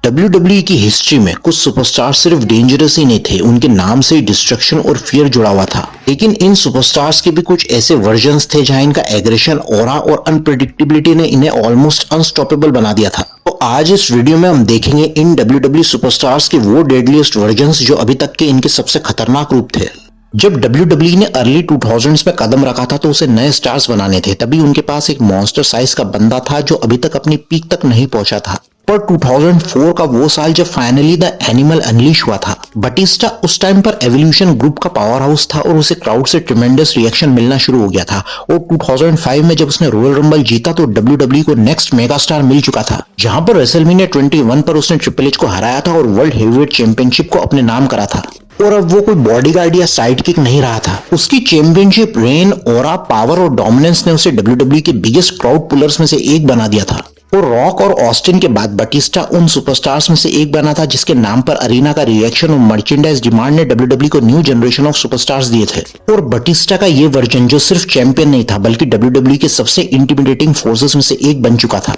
WWE की history में कुछ सुपरस्टार सिर्फ डेंजरस ही नहीं थे, उनके नाम से डिस्ट्रक्शन और फियर जुड़ा हुआ था। लेकिन इन सुपरस्टार्स के भी कुछ ऐसे वर्जन्स थे जहां इनका एग्रेशन, ऑरा और अनप्रेडिक्टेबिलिटी ने इन्हें ऑलमोस्ट अनस्टॉपेबल बना दिया था। तो आज इस वीडियो में हम देखेंगे इन WWE सुपरस्टार्स के वो डेडलीस्ट वर्जन्स जो अभी तक के इनके सबसे खतरनाक रूप थे। जब WWE ने अर्ली 2000s में कदम रखा था तो उसे नए स्टार्स बनाने थे, तभी उनके पास एक मॉन्स्टर साइज का बंदा था जो अभी तक अपनी पीक तक नहीं पहुंचा था। पर 2004 का वो साल जब फाइनली द एनिमल अनलीश हुआ था। बटिस्टा उस टाइम पर एवोल्यूशन ग्रुप का पावर हाउस था और उसे क्राउड से ट्रिमेंडस रिएक्शन मिलना शुरू हो गया था। और 2005 में जब उसने रॉयल रंबल जीता तो WWE को नेक्स्ट मेगा स्टार मिल चुका था, जहां पर रेसलमेनिया 21 पर उसने ट्रिपल एच को हराया था और वर्ल्ड हेवीवेट चैंपियनशिप को अपने नाम करा था। और अब वो कोई बॉडीगार्ड या साइड किक नहीं रहा था। उसकी चैंपियनशिप रेन, ऑरा, पावर और डोमिनेंस ने उसे WWE के बिगेस्ट क्राउड पुलर्स में से एक बना दिया था। और रॉक और ऑस्टिन के बाद बटिस्टा उन सुपरस्टार्स में से एक बना था जिसके नाम पर अरीना का रिएक्शन और मर्चेंडाइज डिमांड ने WWE को न्यू जनरेशन ऑफ सुपरस्टार्स दिए थे। और बटिस्टा का ये वर्जन जो सिर्फ चैंपियन नहीं था बल्कि WWE के सबसे इंटिमिडेटिंग फोर्सेस में से एक बन चुका था।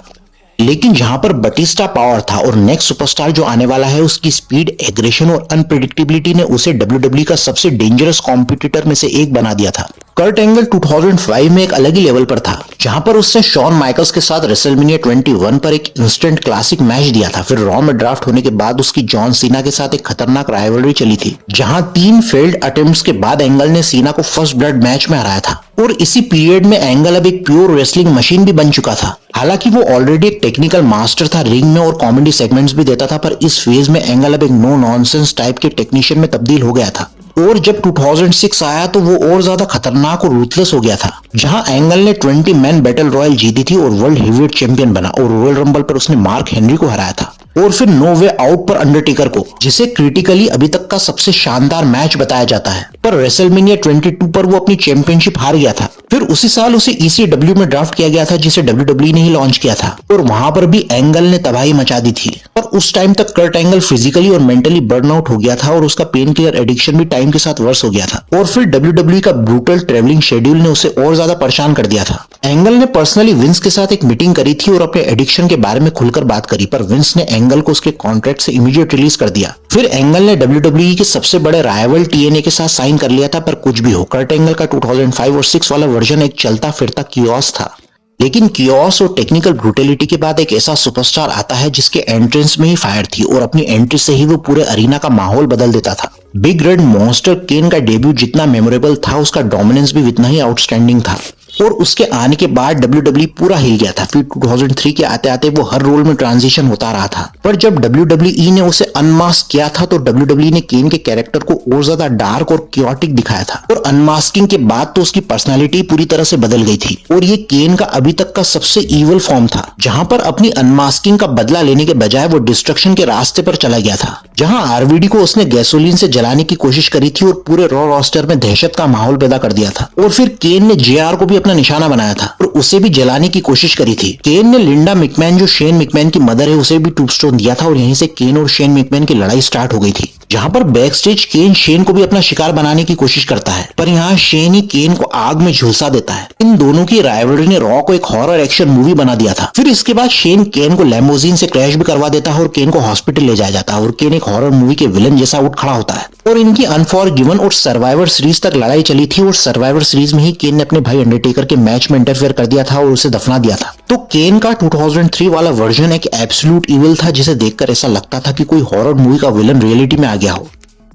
लेकिन जहां पर बटिस्टा पावर था और नेक्स्ट सुपरस्टार जो आने वाला है उसकी स्पीड, एग्रेशन और अनप्रेडिक्टेबिलिटी ने उसे WWE का सबसे डेंजरस कॉम्पिटिटर में से एक बना दिया था। कर्ट एंगल 2005 में एक अलग ही लेवल पर था, जहां पर उसने शॉन माइकल्स के साथ रेसलमेनिया 21 पर एक इंस्टेंट क्लासिक मैच दिया था। फिर रॉ में ड्राफ्ट होने के बाद उसकी जॉन सीना के साथ एक खतरनाक राइवलरी चली थी, जहां 3 फेल्ड अटेम्प्ट्स के बाद एंगल ने सीना को फर्स्ट ब्लड मैच में हराया था। और इसी पीरियड में एंगल अब एक प्योर रेसलिंग मशीन भी बन चुका था। हालांकि वो ऑलरेडी एक टेक्निकल मास्टर था, रिंग में और कॉमेडी सेगमेंट्स भी देता था, पर इस फेज में एंगल अब एक नो नॉनसेंस टाइप के टेक्नीशियन में तब्दील हो गया था। और जब 2006 आया तो वो और ज्यादा खतरनाक और रूथलेस हो गया था, जहां एंगल ने 20 मैन बैटल रॉयल जीती थी और वर्ल्ड हेवीवेट चैंपियन बना और रॉयल रंबल पर उसने मार्क हेनरी को हराया था। और फिर नो वे आउट पर अंडरटेकर को, जिसे क्रिटिकली अभी तक का सबसे शानदार मैच बताया जाता है। पर रेसलमेनिया 22 पर वो अपनी चैंपियनशिप हार गया था। फिर उसी साल उसे ECW में ड्राफ्ट किया गया था जिसे WWE ने ही लॉन्च किया था, और वहां पर भी एंगल ने तबाही मचा दी थी। और उस टाइम तक कर्ट एंगल फिजिकली और मेंटली बर्नआउट हो गया था और उसका पेन किलर एडिक्शन भी टाइम के साथ वर्स हो गया था। और फिर WWE का ब्रूटल ट्रेवलिंग शेड्यूल ने उसे और ज्यादा परेशान कर दिया था। एंगल ने पर्सनली विंस के साथ एक मीटिंग करी थी और अपने एडिक्शन के बारे में खुलकर बात करी, पर विंस ने एंगल को उसके कॉन्ट्रैक्ट से इमीडिएट रिलीज कर दिया। फिर एंगल ने WWE के सबसे बड़े राइवल TNA के साथ साइन कर लिया था। पर कुछ भी हो, कर्ट एंगल का 2005 और 6 वाला वर्जन एक चलता फिरता कियोस था। लेकिन कियोस और टेक्निकल ब्रूटलिटी के बाद एक ऐसा सुपरस्टार आता है जिसके एंट्रेंस में ही फायर थी और अपनी एंट्री से ही वो पूरे अरीना का माहौल बदल देता था। बिग रेड मॉन्स्टर केन का डेब्यू जितना मेमोरेबल था, उसका डोमिनेंस भी उतना ही आउटस्टैंडिंग था। और उसके आने के बाद WWE पूरा हिल गया था। फिर 2003 के आते आते वो हर रोल में ट्रांजिशन होता रहा था। पर जब WWE ने उसे अनमास्क किया था तो WWE ने केन के कैरेक्टर को और ज्यादा डार्क और क्योटिक दिखाया था। और अनमास्किंग के बाद तो उसकी पर्सनालिटी पूरी तरह से बदल गई थी और ये केन का अभी तक का सबसे इवल फॉर्म था, जहां पर अपनी अनमास्किंग का बदला लेने के बजाय वो डिस्ट्रक्शन के रास्ते पर चला गया था। जहां RVD को उसने गैसोलीन से जलाने की कोशिश करी थी और पूरे रॉ रोस्टर में दहशत का माहौल पैदा कर दिया था। और फिर केन ने JR को भी अपना निशाना बनाया था और उसे भी जलाने की कोशिश करी थी। केन ने लिंडा मिकमैन जो शेन मिकमैन की मदर है उसे भी टूबस्टोन दिया था और यहीं से केन और शेन मिकमैन की लड़ाई स्टार्ट हो गई थी, जहां पर बैक स्टेज केन शेन को भी अपना शिकार बनाने की कोशिश करता है, पर यहाँ शेन ही केन को आग में झुलसा देता है। इन दोनों की राइवलरी ने रॉ को एक हॉरर एक्शन मूवी बना दिया था। फिर इसके बाद शेन केन को लैम्बोर्गिनी से क्रैश भी करवा देता है और केन को हॉस्पिटल ले जाया जाता है और केन एक हॉरर मूवी के विलन जैसा उठ खड़ा होता है। और इनकी अनफॉरगिवन और सर्वाइवर सीरीज तक लड़ाई चली थी और सर्वाइवर सीरीज में ही केन ने अपने भाई अंडरटेकर के मैच में इंटरफेयर कर दिया था और उसे दफना दिया था। तो केन का 2003 वाला वर्जन एक एब्सोल्यूट इविल था, जिसे देखकर ऐसा लगता था कि कोई हॉरर मूवी का विलन रियलिटी में आ गया हो।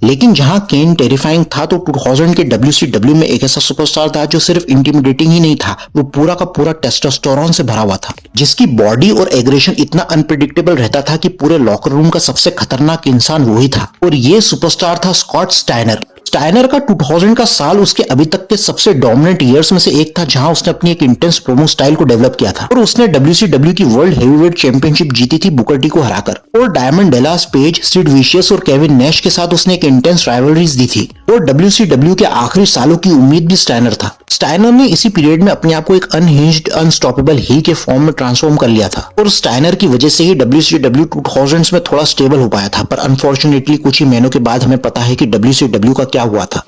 लेकिन जहां केन टेरिफाइंग था तो 2000 के WCW में एक ऐसा सुपरस्टार था जो सिर्फ इंटिमिडेटिंग ही नहीं था, वो पूरा का पूरा टेस्टोस्टेरोन से भरा हुआ था, जिसकी बॉडी और एग्रेशन इतना अनप्रेडिक्टेबल रहता था कि पूरे लॉकर रूम का सबसे खतरनाक इंसान वही था। और ये सुपरस्टार था स्कॉट स्टाइनर। स्टाइनर का 2000 का साल उसके अभी तक के सबसे डोमिनेंट ईयर्स में से एक था, जहां उसने अपनी एक इंटेंस प्रोमो स्टाइल को डेवलप किया था और उसने WCW की वर्ल्ड हेवीवेट चैंपियनशिप जीती थी बुकर टी को हराकर। और Diamond Dallas Page, Sid Vicious और केविन नैश के साथ उसने एक इंटेंस राइवलरीज दी थी। और WCW के आखिरी सालों की उम्मीद भी स्टाइनर था। स्टाइनर ने इसी पीरियड में अपने आप को एक अनहिंज्ड, अनस्टॉपेबल हील के फॉर्म में ट्रांसफॉर्म कर लिया था और स्टाइनर की वजह से ही WCW 2000s में थोड़ा स्टेबल हो पाया था। पर अनफॉर्चुनेटली कुछ ही महीनों के बाद हमें पता है कि WCW का क्या हुआ था।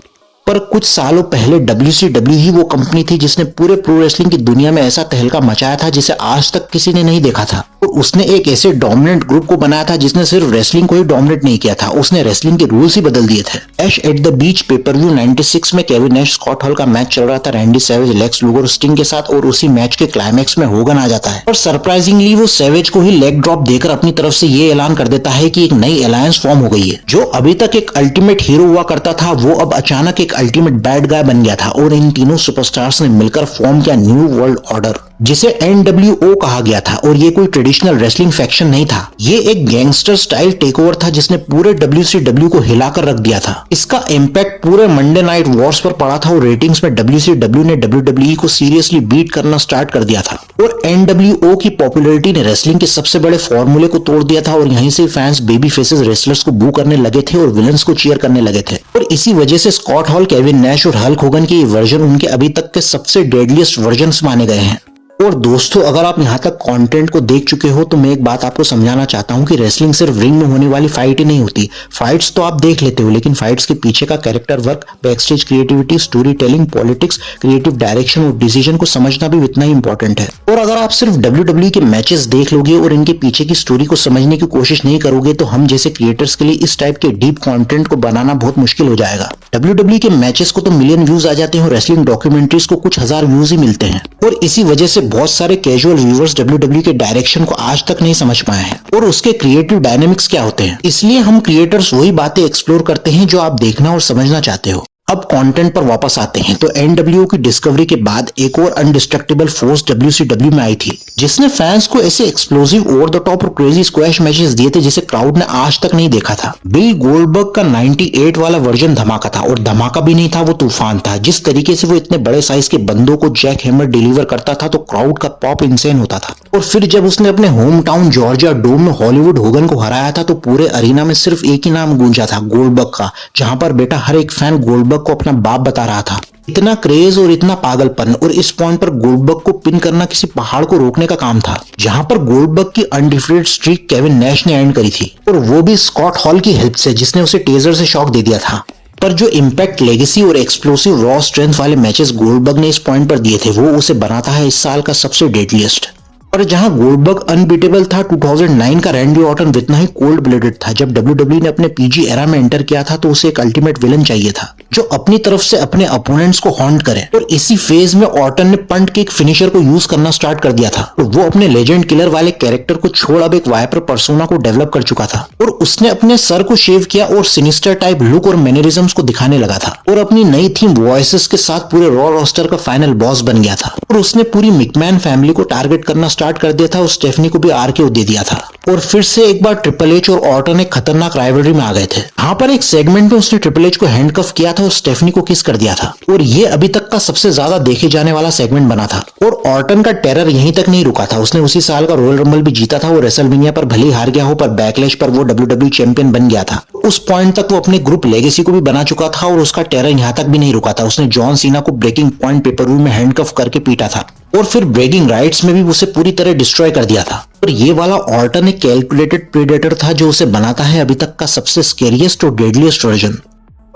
पर कुछ सालों पहले WCW ही वो कंपनी थी जिसने पूरे प्रो रेसलिंग की दुनिया में ऐसा तहलका मचाया था जिसे आज तक किसी ने नहीं देखा था। और उसने एक ऐसे डोमिनेंट ग्रुप को बनाया था जिसने सिर्फ रेसलिंग को ही डोमिनेट नहीं किया था, उसने रेसलिंग के रूल्स ही बदल दिए थे। Bash at the Beach pay per view 96 में केविन नैश स्कॉट हॉल का मैच चल रहा था Randy Savage, Lex Luger, Sting के साथ, और उसी मैच के क्लाइमैक्स में होगन आ जाता है और सरप्राइजिंगली वो सैवेज को ही लेग ड्रॉप देकर अपनी तरफ से ये ऐलान कर देता है कि एक नई अलायंस फॉर्म हो गई है। जो अभी तक एक अल्टीमेट हीरो हुआ करता था वो अब अचानक एक अल्टीमेट बैड गाय बन गया था और इन तीनों सुपरस्टार्स ने मिलकर फॉर्म किया न्यू वर्ल्ड ऑर्डर, जिसे NWO कहा गया था। और ये कोई ट्रेडिशनल रेसलिंग फैक्शन नहीं था, ये एक गैंगस्टर स्टाइल टेकओवर था जिसने पूरे WCW को हिलाकर रख दिया था। इसका इम्पैक्ट पूरे मंडे नाइट वॉर्स पर पड़ा था और रेटिंग्स में WCW ने WWE को सीरियसली बीट करना स्टार्ट कर दिया था। और NWO की पॉपुलैरिटी ने रेसलिंग के सबसे बड़े फॉर्मूले को तोड़ दिया था और यहीं से फैंस बेबी फेसेस रेसलर्स को बू करने लगे थे और विलन्स को चीयर करने लगे थे। और इसी वजह से स्कॉट हॉल, केविन नैश और हल्क होगन के ये वर्जन उनके अभी तक के सबसे डेडलीस्ट वर्जन्स माने गए हैं। और दोस्तों, अगर आप यहाँ तक कंटेंट को देख चुके हो तो मैं एक बात आपको समझाना चाहता हूँ कि रेसलिंग सिर्फ रिंग में होने वाली फाइट ही नहीं होती। फाइट्स तो आप देख लेते हो, लेकिन फाइट्स के पीछे का character work, backstage creativity, story telling, politics, creative direction और डिसीजन को समझना भी इतना ही इंपॉर्टेंट है। और अगर आप सिर्फ WWE के मैचेस देख लोगे और इनके पीछे की स्टोरी को समझने की कोशिश नहीं करोगे तो हम जैसे क्रिएटर्स के लिए इस टाइप के डीप कंटेंट को बनाना बहुत मुश्किल हो जाएगा। WWE के मैचेस को तो मिलियन व्यूज आ जाते हैं और रेसलिंग डॉक्यूमेंट्रीज को कुछ हजार व्यूज ही मिलते हैं। और इसी वजह से बहुत सारे कैजुअल व्यूअर्स WWE के डायरेक्शन को आज तक नहीं समझ पाए हैं और उसके क्रिएटिव डायनेमिक्स क्या होते हैं। इसलिए हम क्रिएटर्स वही बातें एक्सप्लोर करते हैं जो आप देखना और समझना चाहते हो। अब कंटेंट पर वापस आते हैं तो NWO की डिस्कवरी के बाद एक और अनडिस्ट्रक्टेबल फोर्स WCW में आई थी जिसने फैंस को ऐसे एक्सप्लोसिव, ओवर द टॉप और क्रेजी स्क्वैश मैचेस दिए थे जिसे क्राउड ने आज तक नहीं देखा था। बिल गोल्डबर्ग का 98 वाला वर्जन धमाका था और धमाका भी नहीं था, वो तूफान था। जिस तरीके से वो इतने बड़े साइज के बंदों को जैक हैमर डिलीवर करता था तो क्राउड का पॉप इंसेन होता था। और फिर जब उसने अपने होम टाउन जॉर्जिया डोम में हॉलीवुड होगन को हराया था तो पूरे अरीना में सिर्फ एक ही नाम गूंजा था, गोल्डबर्ग का, जहां पर बेटा हर एक फैन गोल्डबर्ग को अपना बाप बता रहा था। इतना क्रेज और इतना पागलपन, और इस पॉइंट पर गोल्डबर्ग को पिन करना किसी पहाड़ को रोकने का काम था, जहां पर गोल्डबर्ग की अनडिफीटेड स्ट्रीक केविन नैश ने एंड करी थी, और वो भी स्कॉट हॉल की हेल्प से जिसने उसे टेजर से शॉक दे दिया था। पर जो इम्पैक्ट, लेगेसी और एक्सप्लोसिव रॉ स्ट्रेंथ वाले मैचेस गोल्डबर्ग ने इस पॉइंट पर दिए थे वो उसे बनाता है इस साल का सबसे डेडलीस्ट। और जहां गोल्डबर्ग अनबीटेबल था, 2009 का रैंडी ऑर्टन इतना ही कोल्ड ब्लडेड था। जब WWE ने अपने PG एरा में एंटर किया था तो उसे एक अल्टीमेट विलन चाहिए था जो अपनी तरफ से अपने अपोनेंट्स को हॉन्ट करे। और इसी फेज में ऑर्टन ने पंट के एक फिनिशर को यूज करना स्टार्ट कर दिया था और वो अपने लेजेंड किलर वाले कैरेक्टर को छोड़ अब एक वाइपर पर्सोना को डेवलप कर चुका था। और उसने अपने सर को शेव किया और सिनिस्टर टाइप लुक और मैनरिज्म्स को दिखाने लगा था और अपनी नई थीम वॉइसेस के साथ पूरे रॉ रोस्टर का फाइनल बॉस बन गया था। और उसने पूरी मिकमैन फैमिली को टारगेट करना स्टार्ट कर दिया था और स्टेफनी को भी RKO दे दिया था। और फिर से एक बार ट्रिपल एच और ऑर्टन एक खतरनाक राइवलरी में आ गए थे। यहाँ पर एक सेगमेंट में उसने ट्रिपल एच को हैंडकफ किया था और स्टेफनी को किस कर दिया था और ये अभी तक का सबसे ज्यादा देखे जाने वाला सेगमेंट बना था। और ऑर्टन का टेरर यहीं तक नहीं रुका था, उसने उसी साल का रॉयल रंबल भी जीता था और रेसलमेनिया पर भले ही हार गया हो पर बैकलैश पर वो WWE चैंपियन बन गया था। उस पॉइंट तक वो अपने ग्रुप लेगेसी को भी बना चुका था और उसका टेरर यहाँ तक भी नहीं रुका था। उसने जॉन सीना को ब्रेकिंग पॉइंट पेपर-व्यू में हैंडकफ करके पीटा था और फिर ब्रेकिंग राइट्स में भी उसे पूरी तरह डिस्ट्रॉय कर दिया था। और ये वाला ऑर्टन एक कैलकुलेटेड प्रेडेटर था जो उसे बनाता है अभी तक का सबसे स्केरियस्ट और डेडलीस्ट वर्जन।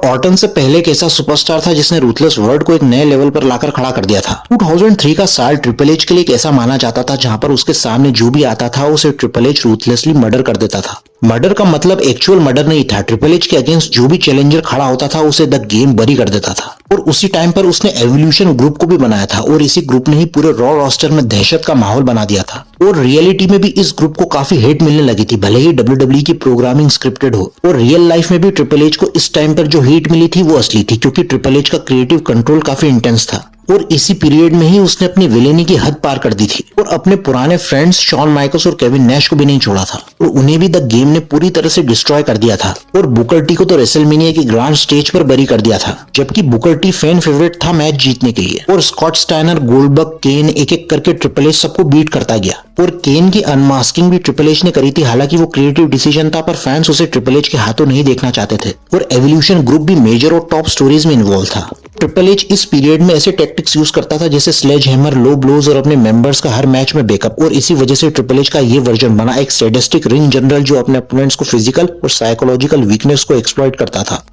ऑर्टन से पहले एक ऐसा सुपरस्टार था जिसने रूथलेस वर्ल्ड को एक नए लेवल पर लाकर खड़ा कर दिया था। 2003 का साल ट्रिपल एच के लिए एक ऐसा माना जाता था जहां पर उसके सामने जो भी आता था उसे ट्रिपल एच रूथलेसली मर्डर कर देता था। मर्डर का मतलब एक्चुअल मर्डर नहीं था, ट्रिपल एच के अगेंस्ट जो भी चैलेंजर खड़ा होता था उसे द गेम बरी कर देता था। और उसी टाइम पर उसने एवोल्यूशन ग्रुप को भी बनाया था और इसी ग्रुप ने ही पूरे रॉ रोस्टर में दहशत का माहौल बना दिया था। और रियलिटी में भी इस ग्रुप को काफी हेट मिलने लगी थी, भले ही WWE की प्रोग्रामिंग स्क्रिप्टेड हो। और रियल लाइफ में भी ट्रिपल एच को इस टाइम पर जो हेट मिली थी वो असली थी, क्योंकि ट्रिपल एच का क्रिएटिव कंट्रोल काफी इंटेंस था। और इसी पीरियड में ही उसने अपनी विलेनी की हद पार कर दी थी और अपने पुराने फ्रेंड्स शॉन माइकल्स और केविन नैश को भी नहीं छोड़ा था और उन्हें भी द गेम ने पूरी तरह से डिस्ट्रॉय कर दिया था। और बुकर टी को तो रेसलमेनिया की ग्रांड स्टेज पर बरी कर दिया था, जबकि बुकर टी फैन फेवरेट था मैच जीतने के लिए। और स्कॉट स्टाइनर, गोल्डबर्ग, केन एक एक करके ट्रिपल एच सबको बीट करता गया। और केन की अनमास्किंग भी ट्रिपल एच ने करी थी, हालांकि वो क्रिएटिव डिसीजन था पर फैंस उसे ट्रिपल एच के हाथों नहीं देखना चाहते थे। और एवोल्यूशन ग्रुप भी मेजर और टॉप स्टोरीज में इन्वॉल्व था। ट्रिपल एच इस पीरियड में ऐसे टैक्टिक्स यूज करता था जैसे स्लेज हैमर, लो ब्लोज और अपने मेंबर्स का हर मैच में बैकअप। और इसी वजह से ट्रिपल एच का ये वर्जन बना, एक सैडिस्टिक रिंग जनरल जो अपने अपोनेंट्स को फिजिकल और साइकोलॉजिकल वीकनेस को एक्सप्लॉइट करता था।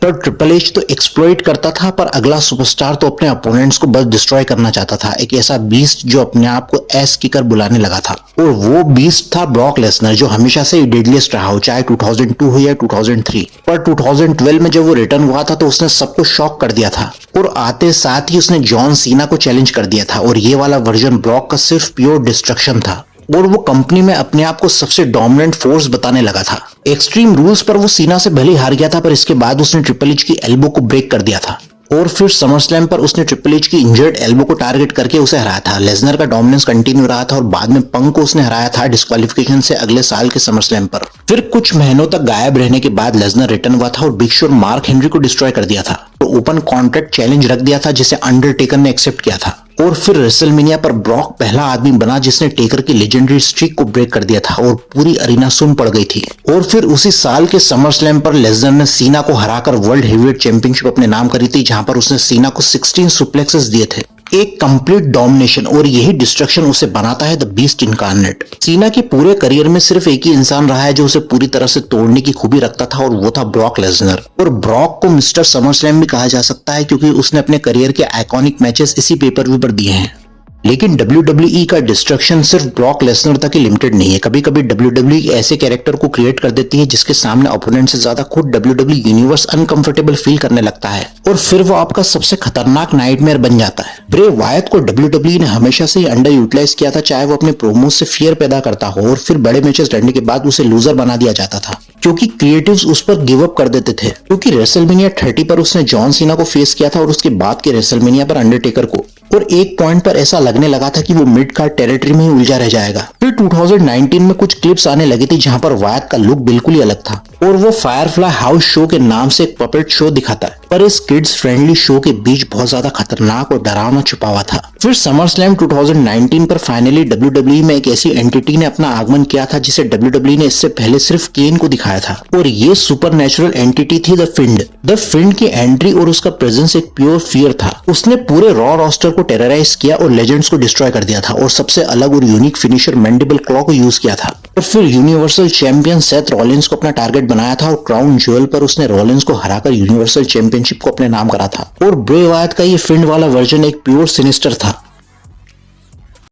पर पर ट्रिपल एच तो एक्सप्लॉइट करता था, पर अगला सुपरस्टार तो अपने अपोनेंट्स को बस डिस्ट्रॉय करना चाहता था। एक ऐसा बीस्ट जो अपने आप को एस किकर बुलाने लगा था, और वो बीस्ट था ब्रॉक लेसनर, जो हमेशा से डेडलीस्ट रहा हो, चाहे 2002 हो या 2003। पर 2012 में जब वो रिटर्न हुआ था तो उसने सबको शॉक कर दिया था, और आते साथ ही उसने जॉन सीना को चैलेंज कर दिया था। और ये वाला वर्जन ब्रॉक का सिर्फ प्योर डिस्ट्रक्शन था, और वो कंपनी में अपने आप को सबसे डोमिनेंट फोर्स बताने लगा था। एक्सट्रीम रूल्स पर वो सीना से भले हार गया था, पर इसके बाद उसने ट्रिपल एच की एल्बो को ब्रेक कर दिया था, और फिर समर स्लैम पर उसने ट्रिपल एच की इंजर्ड एल्बो को टारगेट करके उसे हराया था। लेसनर का डोमिनेंस कंटिन्यू रहा था, और बाद में पंक को उसने हराया था डिस्क्वालिफिकेशन से अगले साल के समर स्लैम पर। फिर कुछ महीनों तक गायब रहने के बाद लेसनर रिटर्न हुआ था और बिग शो और मार्क हेनरी को डिस्ट्रॉय कर दिया था। तो ओपन कॉन्ट्रैक्ट चैलेंज रख दिया था, जिसे अंडरटेकर ने एक्सेप्ट किया था। और फिर रेसलमेनिया पर ब्रॉक पहला आदमी बना जिसने टेकर की लेजेंडरी स्ट्रीक को ब्रेक कर दिया था, और पूरी अरीना सुन पड़ गई थी। और फिर उसी साल के समर स्लैम पर लेसनर ने सीना को हराकर वर्ल्ड हेवीवेट चैंपियनशिप अपने नाम करी थी, जहां पर उसने सीना को 16 सुप्लेक्सेस दिए थे। एक कंप्लीट डोमिनेशन, और यही डिस्ट्रक्शन उसे बनाता है द बीस्ट इनकार्नेट। सीना के पूरे करियर में सिर्फ एक ही इंसान रहा है जो उसे पूरी तरह से तोड़ने की खूबी रखता था, और वो था ब्रॉक लेसनर। और ब्रॉक को मिस्टर समर स्लैम भी कहा जा सकता है, क्योंकि उसने अपने करियर के आइकॉनिक मैचेस इसी पेपर व्यू पर दिए हैं। लेकिन WWE का डिस्ट्रक्शन सिर्फ ब्रॉक लेसनर तक ही लिमिटेड नहीं है। कभी कभी WWE ऐसे कैरेक्टर को क्रिएट कर देती है जिसके सामने ओपोनेंट से ज्यादा खुद WWE यूनिवर्स अनकंफर्टेबल फील करने लगता है, और फिर वो आपका सबसे खतरनाक नाइटमेयर बन जाता है। ब्रे वायत को WWE ने हमेशा से ही अंडर यूटिलाइज किया था, चाहे वो अपने प्रोमो से फियर पैदा करता हो, और फिर बड़े मैचेस लड़ने के बाद उसे लूजर बना दिया जाता था, क्योंकि क्रिएटिव्स उस पर गिव अप कर देते थे। क्योंकि रेसलमेनिया 30 पर उसने जॉन सीना को फेस किया था, और उसके बाद के रेसलमेनिया पर अंडरटेकर को, और एक पॉइंट पर ऐसा लगने लगा था कि वो मिड कार्ड टेरिटरी में ही उलझा रह जाएगा। फिर 2019 में कुछ क्लिप्स आने लगी थी जहां पर वायत का लुक बिल्कुल ही अलग था, और वो फायरफ्लाई हाउस शो के नाम से एक पपेट शो दिखाता है, पर इस किड्स फ्रेंडली शो के बीच बहुत ज्यादा खतरनाक और डरावना छुपा हुआ था। फिर समर स्लैम 2019 पर फाइनली WWE में एक ऐसी एंटिटी ने अपना आगमन किया था जिसे WWE ने इससे पहले सिर्फ केन को दिखाया था, और ये सुपरनेचुरल एंटिटी थी द फिंड। द फिंड की एंट्री और उसका प्रेजेंस एक प्योर फियर था। उसने पूरे रॉ रोस्टर को टेरराइज किया और लेजेंड्स को डिस्ट्रॉय कर दिया था, और सबसे अलग और यूनिक फिनिशर मैंडिबल क्लॉ को यूज किया था। और फिर यूनिवर्सल चैंपियन सेथ रॉलिंस को अपना टारगेट बनाया था, और क्राउन ज्वेल पर उसने रॉलिंस को हराकर यूनिवर्सल चैंपियनशिप को अपने नाम करा था। और ब्रे वायत का ये फिंड वाला वर्जन एक प्योर सिनिस्टर था।